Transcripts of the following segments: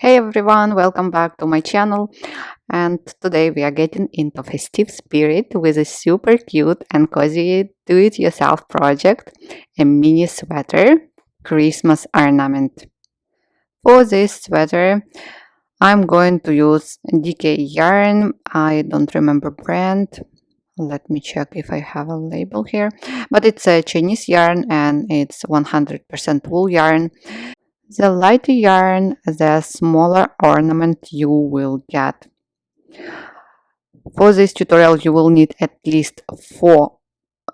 Hey everyone, welcome back to my channel. And today we are getting into festive spirit with a super cute and cozy do-it-yourself project, a mini sweater, Christmas ornament. For this sweater, I'm going to use DK yarn. I don't remember brand. Let me check if I have a label here. But it's a Chinese yarn and it's 100% wool yarn. The lighter yarn, the smaller ornament you will get. For this tutorial, you will need at least 4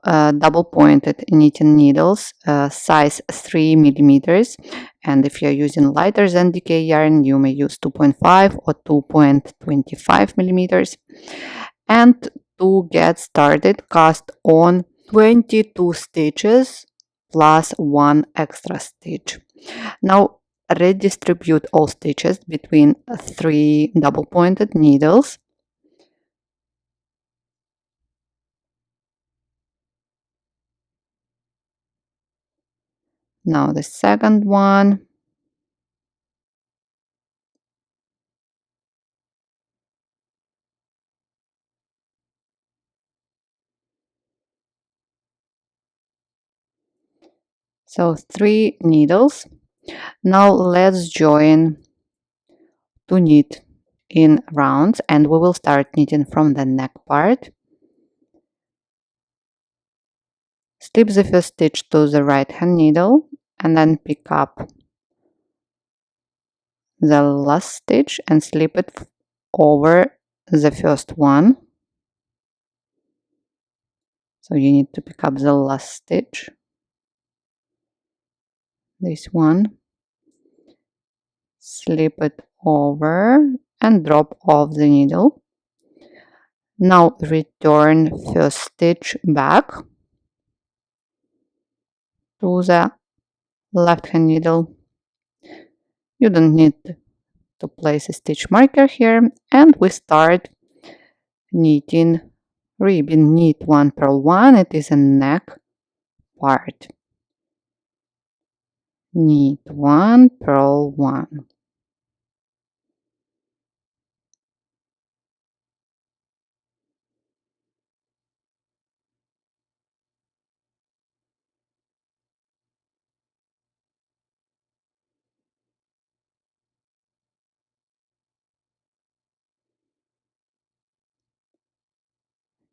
double-pointed knitting needles, size 3 millimeters. And if you're using lighter than DK yarn, you may use 2.5 or 2.25 millimeters. And to get started, cast on 22 stitches plus 1 extra stitch. Now redistribute all stitches between 3 double-pointed needles. Now the second one. So 3 needles. Now let's join to knit in rounds, and we will start knitting from the neck part. Slip the first stitch to the right hand needle and then pick up the last stitch and slip it over the first one. So you need to pick up the last stitch, this one, slip it over and drop off the needle. Now return first stitch back to the left hand needle. You don't need to place a stitch marker here, and we start knitting ribbon. Knit 1, purl 1, it is a neck part. Knit 1, purl 1.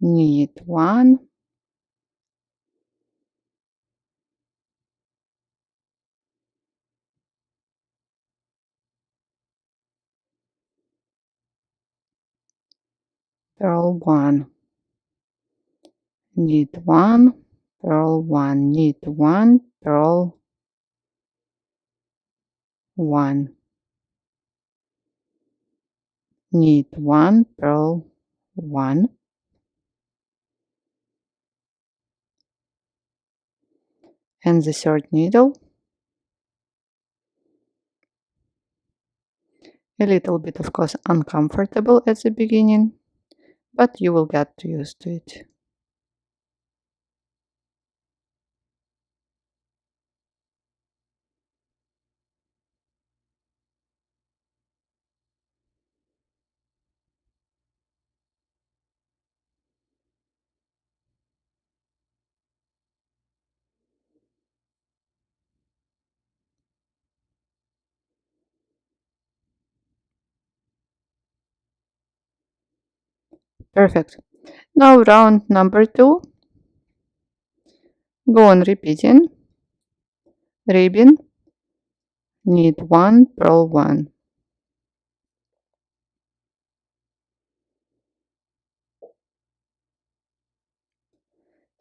Knit 1, purl 1. Knit 1, purl 1, knit 1, purl 1. Knit 1, purl 1. And the third needle. A little bit, of course, uncomfortable at the beginning, but you will get used to it. Perfect. Now round number 2. Go on repeating. Ribbon, knit 1, purl 1.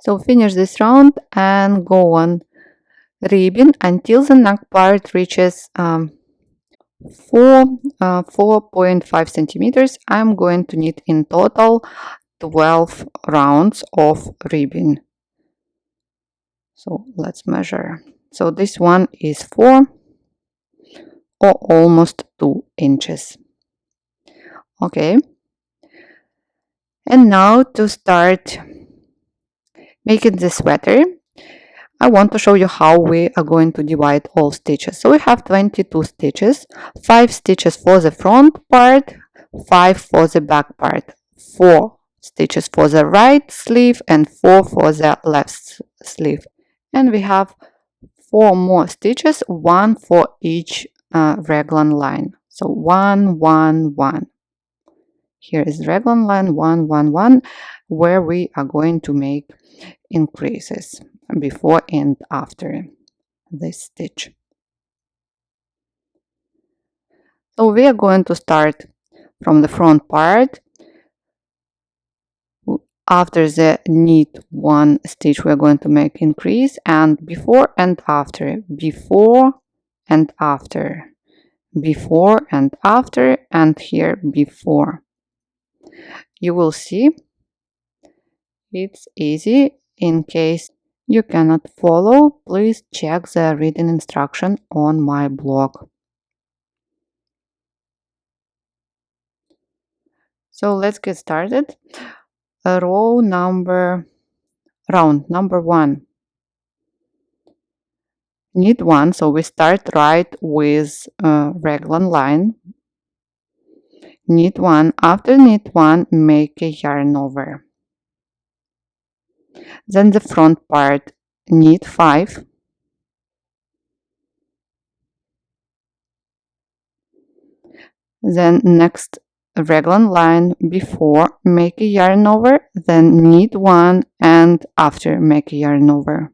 So finish this round and go on ribbon until the neck part reaches 4.5 centimeters. I'm going to knit in total 12 rounds of ribbon. So let's measure. So this one is 4 or almost 2 inches. Okay. And now to start making the sweater, I want to show you how we are going to divide all stitches. So we have 22 stitches, 5 stitches for the front part, 5 for the back part, 4 stitches for the right sleeve and 4 for the left sleeve. And we have 4 more stitches, 1 for each raglan line. So 1, 1, 1. Here is raglan line 1, 1, 1, where we are going to make increases before and after this stitch. So we are going to start from the front part. After the knit one stitch, we are going to make increase, and before and after, before and after, before and after, and here before. You will see it's easy. In case you cannot follow, please check the written instruction on my blog. So let's get started. Round number 1. Knit 1, so we start right with raglan line. Knit 1, after knit 1, make a yarn over. Then the front part, knit 5. Then next raglan line before, make a yarn over, then knit 1, and after make a yarn over.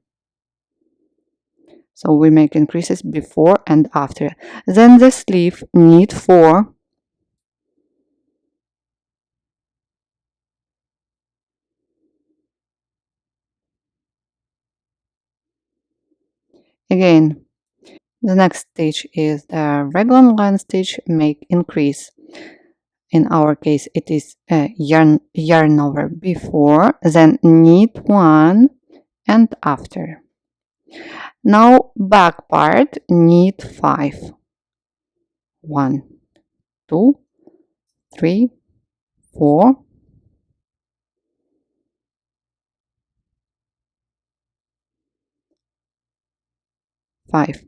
So we make increases before and after. Then the sleeve, knit 4. Again, the next stitch is the raglan line stitch, make increase. In our case, it is a yarn over before, then knit 1 and after. Now back part, knit 5. 1, 2, 3, 4, 5.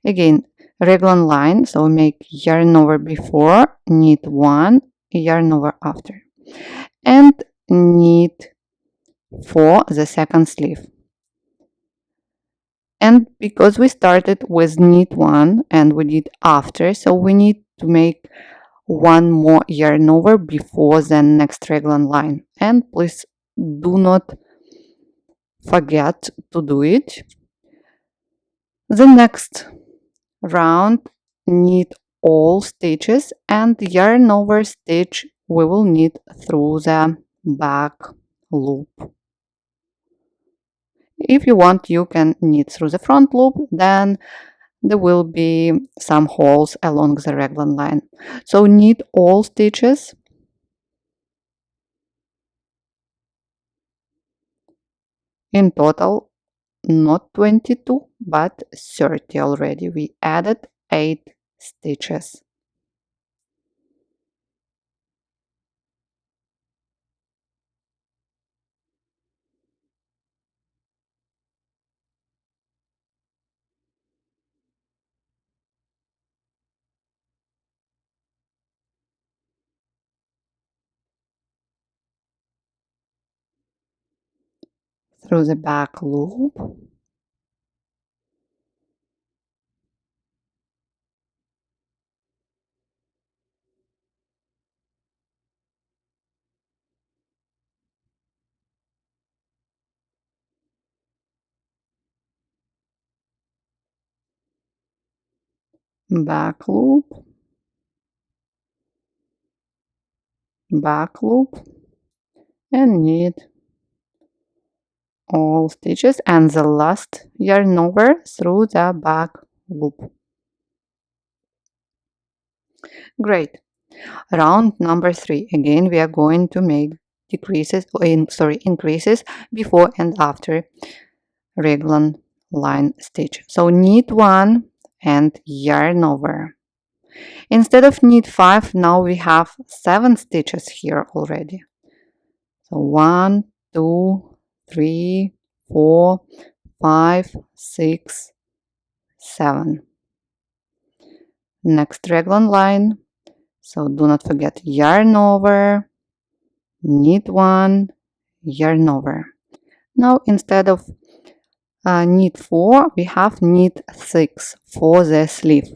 Again, raglan line, so make yarn over before, knit 1, yarn over after, and knit 4 the second sleeve. And because we started with knit 1 and we did after, so we need to make one more yarn over before the next raglan line. And please do not forget to do it. The next round, knit all stitches, and yarn over stitch we will knit through the back loop. If you want, you can knit through the front loop, then there will be some holes along the raglan line. So knit all stitches. In total, not 22, but 30 already. We added 8 stitches. Through the back loop. Back loop, back loop, and knit all stitches and the last yarn over through the back loop. Great. Round number 3. Again, we are going to make increases before and after raglan line stitch. So knit 1 and yarn over. Instead of knit 5, now we have 7 stitches here already. So 1, 2, 3, 4, 5, 6, 7. Next raglan line. So do not forget yarn over, knit 1, yarn over. Now instead of knit 4, we have knit 6 for the sleeve.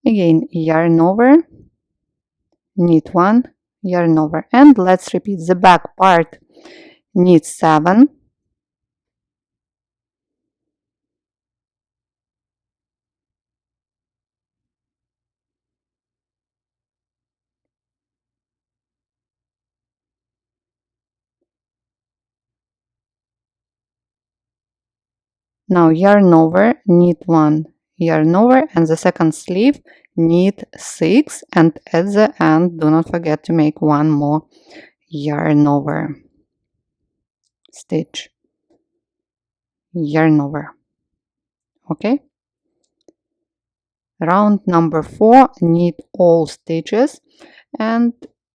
Again, yarn over, knit 1, yarn over, and let's repeat the back part. Knit 7, now yarn over, knit 1, yarn over, and the second sleeve knit 6, and at the end do not forget to make one more yarn over stitch, yarn over. Okay, round number 4, knit all stitches, and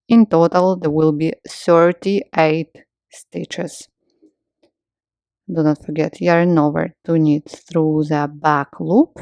in total there will be 38 stitches. Do not forget yarn over to knit through the back loop.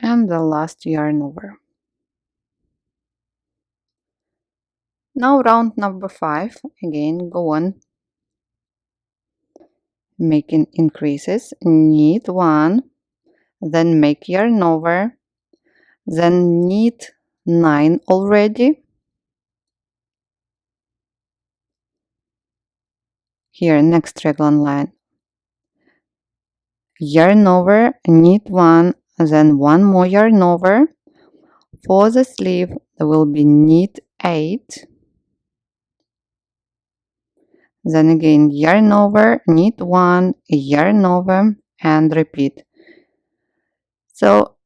And the last yarn over. Now round number 5, again go on making increases, knit 1, then make yarn over, then knit 9 already. Here next raglan line, yarn over, knit 1, then one more yarn over. For the sleeve there will be knit 8, then again yarn over, knit 1, yarn over, and repeat. So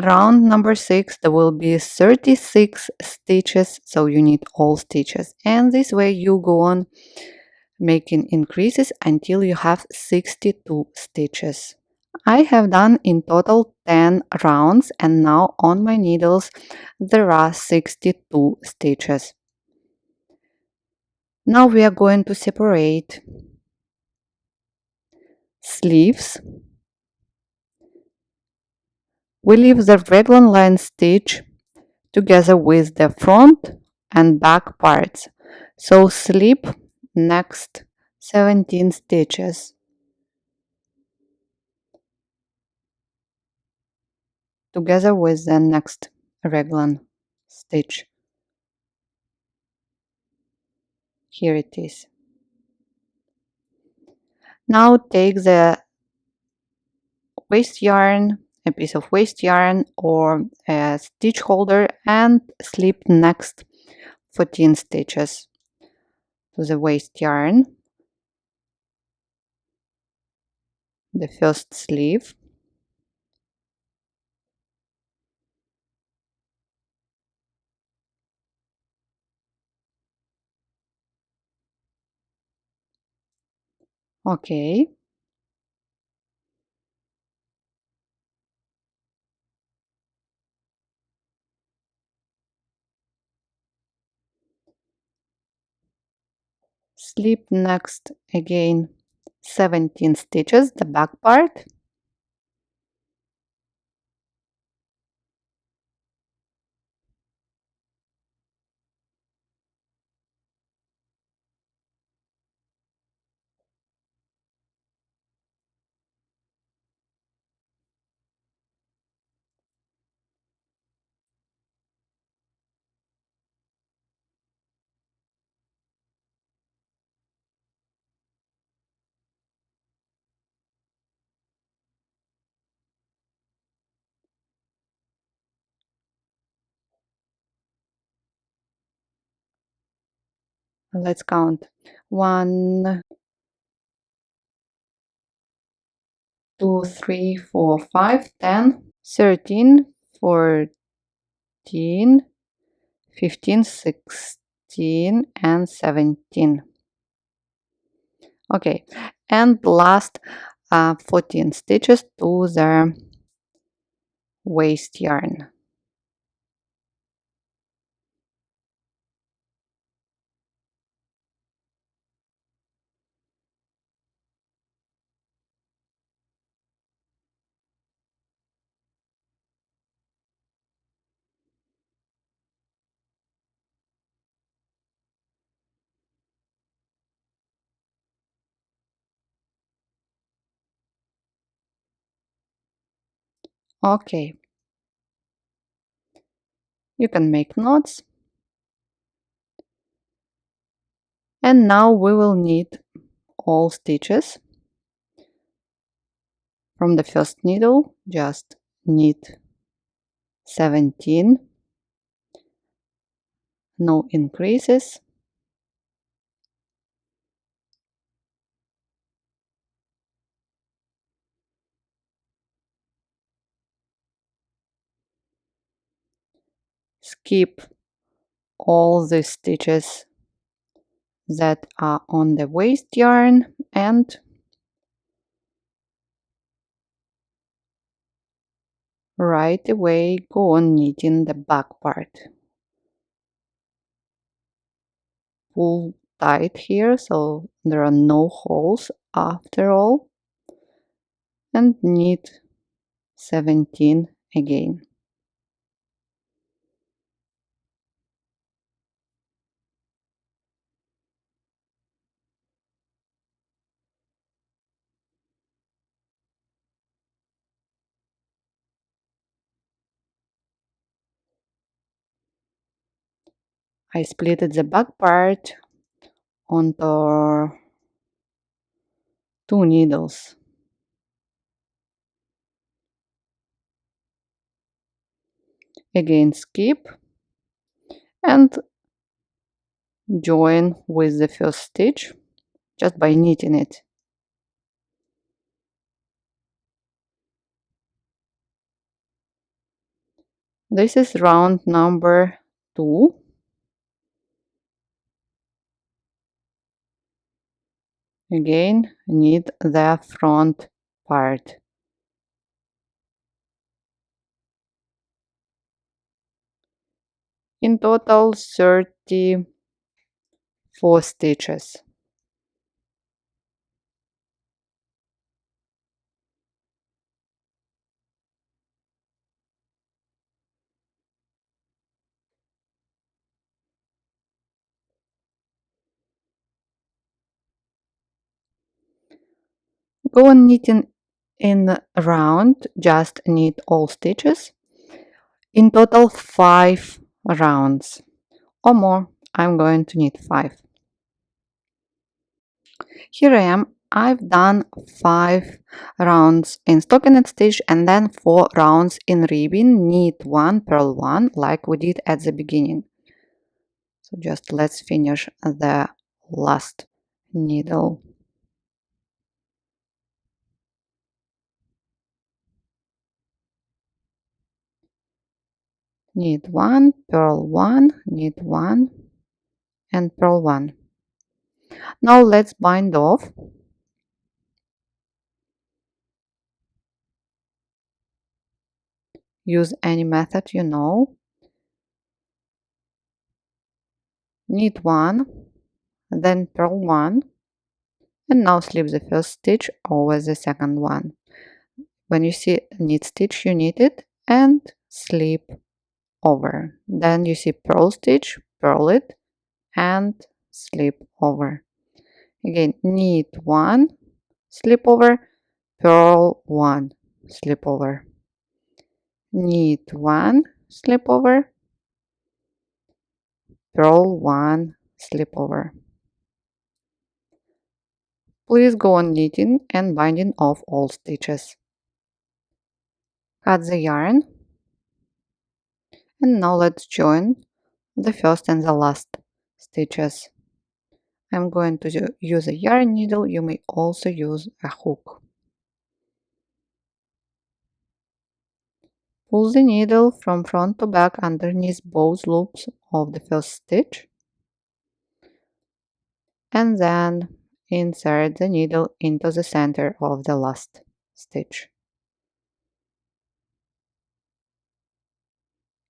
round number 6 there will be 36 stitches, so you need all stitches, and this way you go on making increases until you have 62 stitches. I have done in total 10 rounds, and now on my needles there are 62 stitches. Now we are going to separate sleeves. We leave the raglan line stitch together with the front and back parts, so slip next 17 stitches together with the next raglan stitch. Here it is. Now take the waste yarn, a piece of waste yarn or a stitch holder, and slip next 14 stitches to the waste yarn, the first sleeve. Okay, Slip next again 17 stitches, the back part. Let's count. 1, 2, 3, 4, 5, 13, 14, 15, 16, and 17. Okay, and last 14 stitches to the waist yarn. Okay, you can make knots. And now we will need all stitches from the first needle. Just knit 17, no increases. Skip all the stitches that are on the waist yarn and right away go on knitting the back part. Pull tight here so there are no holes after all, and knit 17 again. I splitted the back part onto 2 needles. Again skip and join with the first stitch just by knitting it. This is round number 2. Again knit the front part. In total 34 stitches. Go on knitting in round, just knit all stitches. In total 5 rounds or more. I'm going to knit 5. Here I am. I've done 5 rounds in stockinette stitch and then 4 rounds in ribbing, knit 1, purl 1, like we did at the beginning. So just let's finish the last needle. Knit 1, purl 1, knit 1, and purl 1. Now let's bind off. Use any method you know. Knit 1, then purl 1, and now slip the first stitch over the second one. When you see knit stitch, you knit it and slip over. Then you see purl stitch, purl it and slip over. Again, knit 1, slip over, purl 1, slip over. Knit 1, slip over, purl 1, slip over. Please go on knitting and binding of all stitches. Cut the yarn, and now let's join the first and the last stitches. I'm going to use a yarn needle. You may also use a hook. Pull the needle from front to back underneath both loops of the first stitch, and then insert the needle into the center of the last stitch.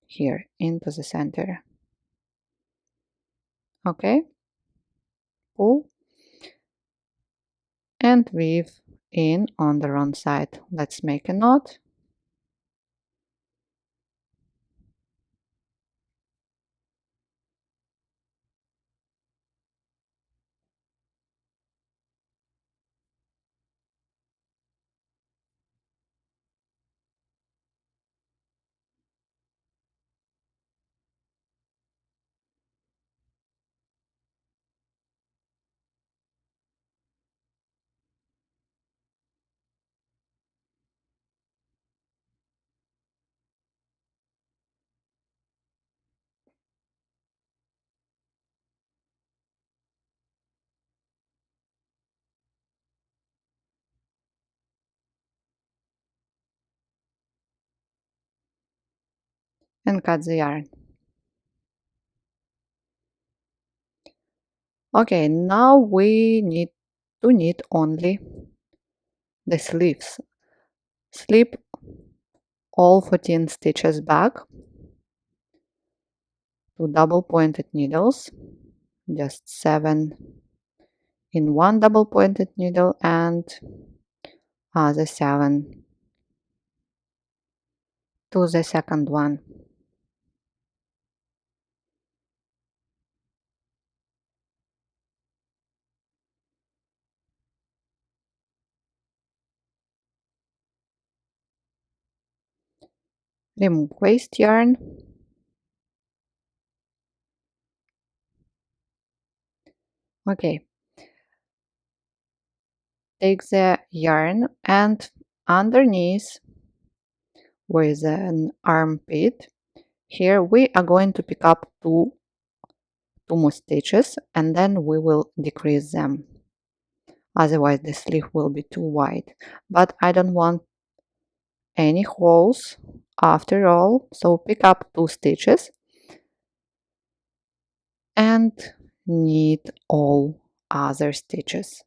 Here, into the center. Okay, pull and weave in on the wrong side. Let's make a knot. And cut the yarn. Okay, now we need to knit only the sleeves. Slip all 14 stitches back to double pointed needles, just 7 in one double pointed needle and other 7 to the second one. Remove waste yarn. Okay, take the yarn and underneath with an armpit, here we are going to pick up two more stitches and then we will decrease them. Otherwise the sleeve will be too wide. But I don't want any holes after all, so pick up 2 stitches and knit all other stitches.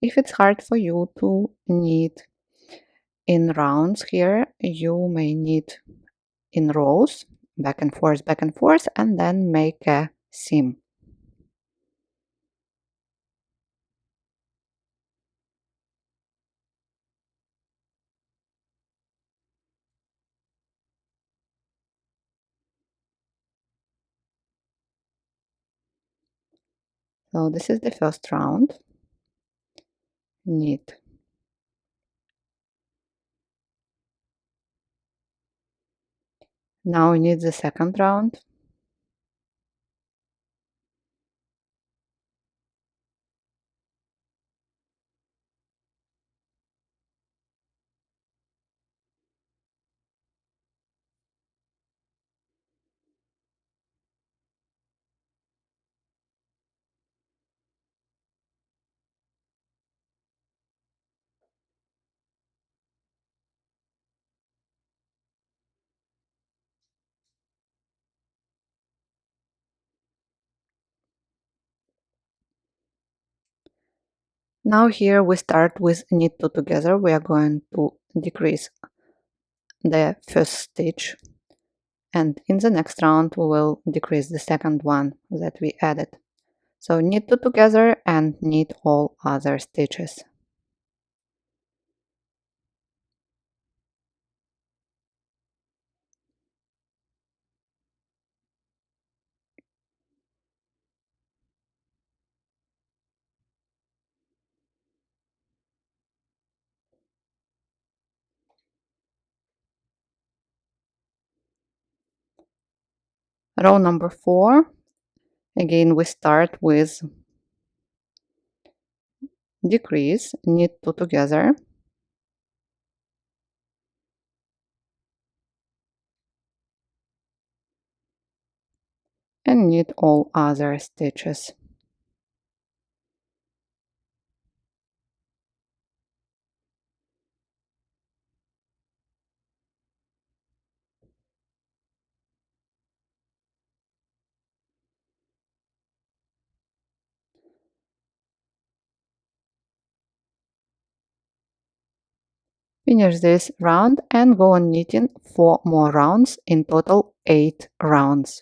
If it's hard for you to knit in rounds here, you may knit in rows, back and forth, and then make a seam. So this is the first round. Knit. Now we knit the second round. Now here we start with knit 2 together. We are going to decrease the first stitch, and in the next round we will decrease the second one that we added. So knit two together and knit all other stitches. Row number 4, again we start with decrease, knit two together, and knit all other stitches. Finish this round and go on knitting 4 more rounds, in total 8 rounds.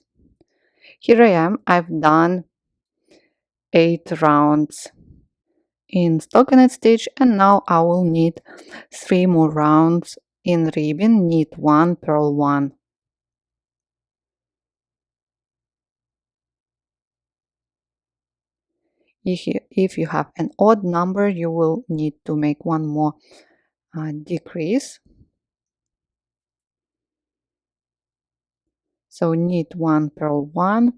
Here I am, I've done 8 rounds in stockinette stitch, and now I will knit 3 more rounds in ribbon, knit 1, purl 1. If you have an odd number, you will need to make one more decrease. So knit 1, purl 1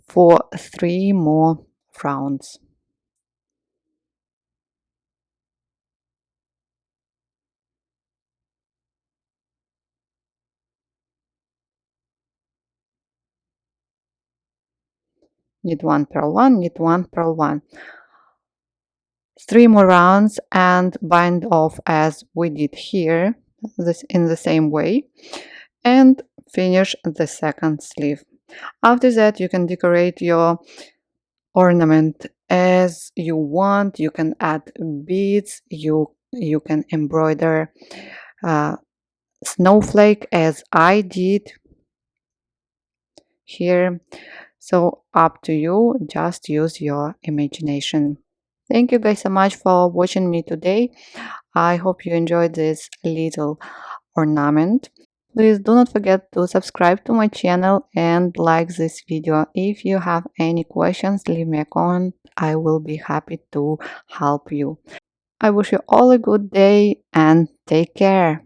for 3 more rounds. Knit 1, purl 1, knit 1, purl 1. 3 more rounds and bind off as we did here, this in the same way, and finish the second sleeve. After that, you can decorate your ornament as you want. You can add beads, you can embroider snowflake as I did here. So up to you, just use your imagination. Thank you guys so much for watching me today. I hope you enjoyed this little ornament. Please do not forget to subscribe to my channel and like this video. If you have any questions, leave me a comment. I will be happy to help you. I wish you all a good day and take care.